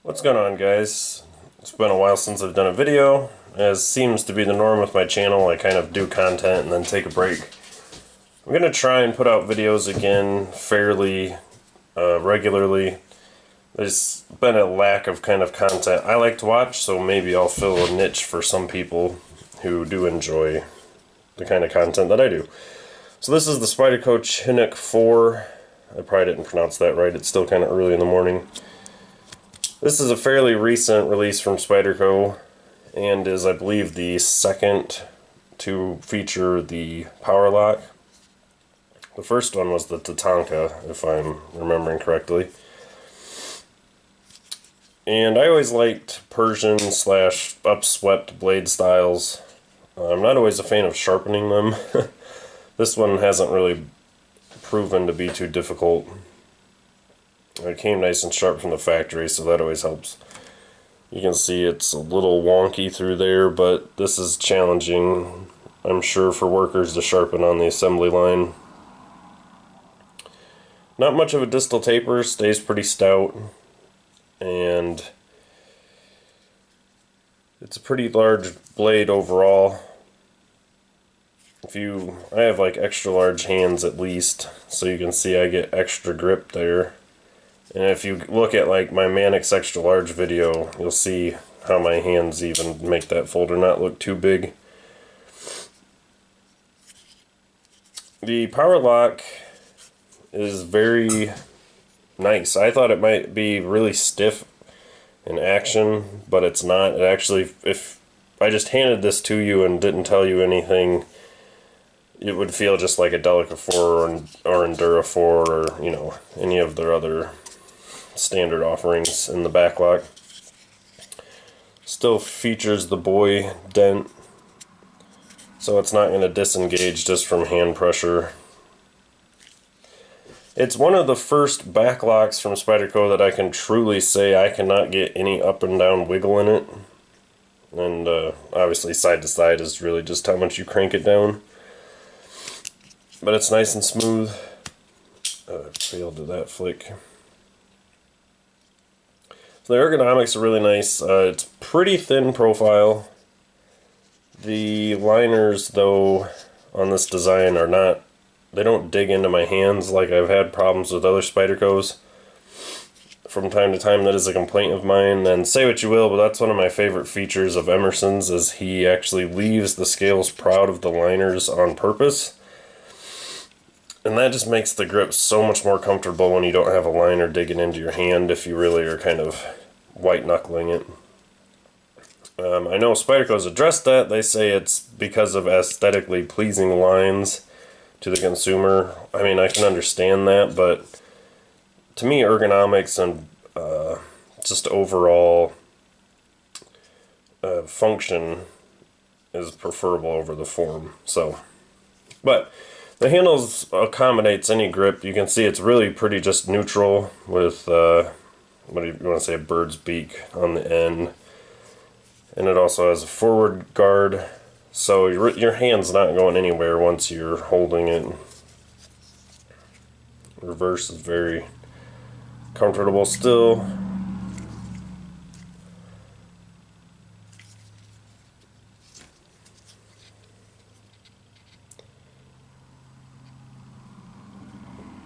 What's going on, guys? It's been a while since I've done a video. As seems to be the norm with my channel, I kind of do content and then take a break. I'm going to try and put out videos again fairly regularly. There's been a lack of kind of content I like to watch, so maybe I'll fill a niche for some people who do enjoy the kind of content that I do. So this is the Spyderco Chinook 4. I probably didn't pronounce that right. It's still kind of early in the morning. This is a fairly recent release from Spyderco and is, I believe, the second to feature the Powerlock. The first one was the Tatanka, if I'm remembering correctly. And I always liked Persian / upswept blade styles. I'm not always a fan of sharpening them. This one hasn't really proven to be too difficult. It came nice and sharp from the factory, so that always helps. You can see it's a little wonky through there, but this is challenging, I'm sure, for workers to sharpen on the assembly line. Not much of a distal taper, stays pretty stout, and it's a pretty large blade overall. I have like extra large hands at least, so you can see I get extra grip there. And if you look at like my Mannix extra large video, you'll see how my hands even make that folder not look too big. The Powerlock is very nice. I thought it might be really stiff in action, but it's not. It actually, if I just handed this to you and didn't tell you anything, it would feel just like a Delica 4 or Endura 4 or, you know, any of their other standard offerings in the backlock. Still features the buoy dent, so it's not going to disengage just from hand pressure. It's one of the first backlocks from Spyderco that I can truly say I cannot get any up and down wiggle in it. And obviously side to side is really just how much you crank it down. But it's nice and smooth. Failed to that flick. So the ergonomics are really nice. It's pretty thin profile. The liners, though, on this design are not, they don't dig into my hands like I've had problems with other Spydercos. From time to time, that is a complaint of mine. And say what you will, but that's one of my favorite features of Emerson's, is he actually leaves the scales proud of the liners on purpose. And that just makes the grip so much more comfortable when you don't have a liner digging into your hand if you really are kind of white knuckling it. I know Spyderco's addressed that. They say it's because of aesthetically pleasing lines to the consumer. I mean, I can understand that, but to me, ergonomics and just overall function is preferable over the form. So, but the handles accommodates any grip. You can see it's really pretty just neutral with, what do you want to say, a bird's beak on the end. And it also has a forward guard, so your hand's not going anywhere once you're holding it. Reverse is very comfortable still.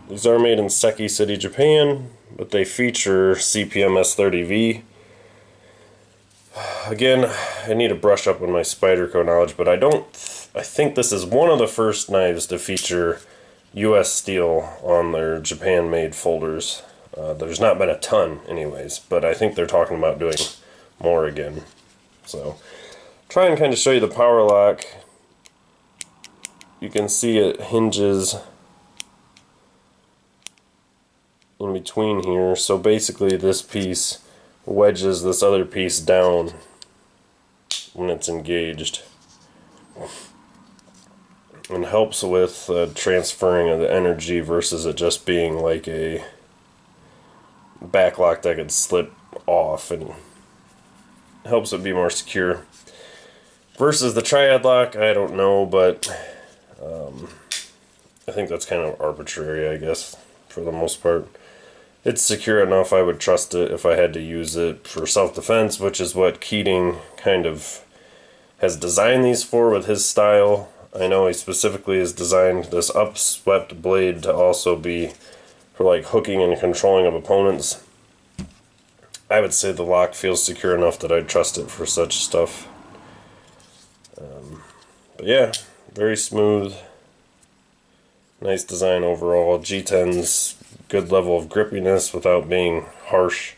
These are made in Seki City, Japan, but they feature CPM S30V. Again, I need to brush up on my Spyderco knowledge, but I think this is one of the first knives to feature US steel on their Japan-made folders. There's not been a ton anyways, but I think they're talking about doing more again. So, try and kind of show you the Powerlock. You can see it hinges in between here, so basically this piece wedges this other piece down when it's engaged and helps with transferring of the energy versus it just being like a backlock that could slip off, and helps it be more secure. Versus the triad lock, I don't know, but I think that's kind of arbitrary, I guess, for the most part. it's secure enough. I would trust it if I had to use it for self-defense, which is what Keating kind of has designed these for with his style. I know he specifically has designed this upswept blade to also be for like hooking and controlling of opponents. I would say the lock feels secure enough that I'd trust it for such stuff. But yeah, very smooth. Nice design overall. G10's good level of grippiness without being harsh.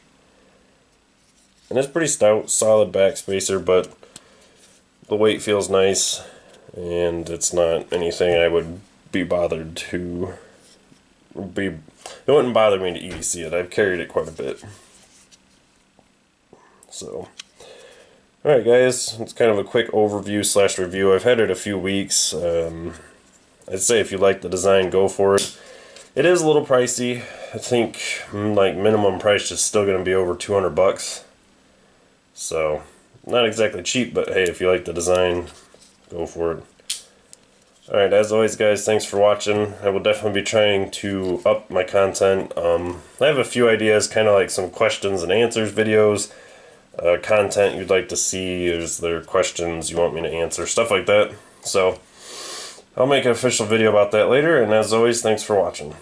And it's pretty stout, solid back spacer, but the weight feels nice, and it's not anything I would be bothered to be. It wouldn't bother me to EDC it. I've carried it quite a bit. So, alright guys, it's kind of a quick overview slash review. I've had it a few weeks. I'd say if you like the design, go for it. It is a little pricey. I think like minimum price is still going to be over 200 bucks. So, not exactly cheap, but hey, if you like the design, go for it. Alright, as always guys, thanks for watching. I will definitely be trying to up my content. I have a few ideas, kind of like some questions and answers videos. Content you'd like to see, is there questions you want me to answer, stuff like that. So, I'll make an official video about that later, and as always, thanks for watching.